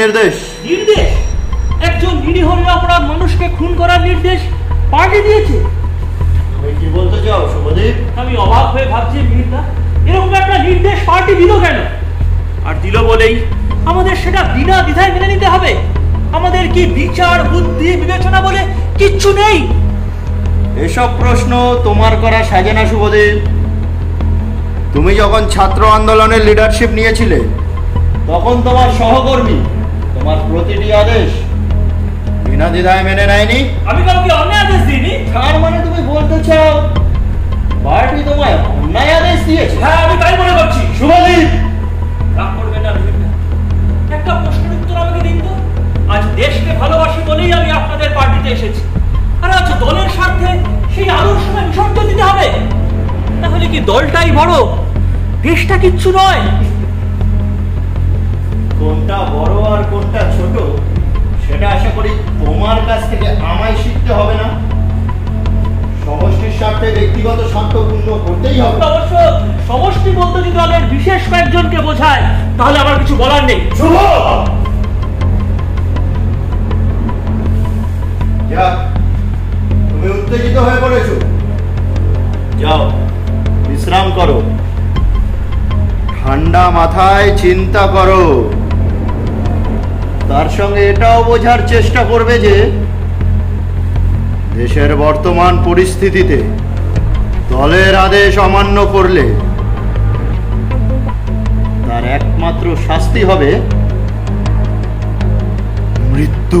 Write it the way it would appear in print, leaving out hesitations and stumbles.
নির্দেশ? নির্দেশ? একজন নিরীহ নিরপরাধ মানুষকে খুন করার নির্দেশ পার্টি দিয়েছে? তুমি কি বলতে চাও শুভদীপ? আমি অবাক হয়ে ভাবছি মিহিরদা, এরকম একটা নির্দেশ পার্টি দিল কেন? আর দিল বলেই আমাদের সেটা বিনা দ্বিধায় মেনে নিতে হবে? আমাদের কি বিচার বুদ্ধি বিবেচনা বলে কিচ্ছু নেই? এসব প্রশ্ন তোমার করা সাজে না শুভদীপ। তুমি যখন ছাত্র আন্দোলনের লিডারশিপ নিয়েছিলে তখন তোমার সহকর্মী তোমার প্রতিটি আদেশ বিনা দ্বিধায় মেনে নেয়নি। আমি কাউকে অন্যায় আদেশ দিইনি। তার মানে তুমি বলতে চাও পার্টি তোমায় অন্যায় আদেশ দিয়েছে? হ্যাঁ, আমি তাই মনে করছি। শুভদীপ, রাগ করবেন না মিহিরদা, একটা প্রশ্নের উত্তর আমাকে দিন তো। আজ দেশকে ভালোবাসি বলেই আমি আপনাদের পার্টিতে এসেছি, আর আজ দলের স্বার্থে সেই আদর্শটা বিসর্জন দিতে হবে? তাহলে কি দলটাই বড়, দেশটা কিচ্ছু নয়? কোনটা বড় আর কোনটা ছোট সেটা আশা করি তোমার কাছ থেকে আমায় শিখতে হবে না। সমষ্টির স্বার্থে ব্যক্তিগত স্বার্থ পূর্ণ করতেই হবে। অবশ্য সমষ্টি বলতে যদি দলের বিশেষ কয়েকজনকে বোঝায় তাহলে আমার কিছু বলার নেই। শুভ, যাক, তুমি উত্তেজিত হয়ে পড়েছো, যাও বিশ্রাম করো, ঠান্ডা মাথায় চিন্তা করো। তার সঙ্গে এটাও বোঝার চেষ্টা করবে যে দেশের বর্তমান পরিস্থিতিতে দলের আদেশ অমান্য করলে তার একমাত্র শাস্তি হবে মৃত্যু।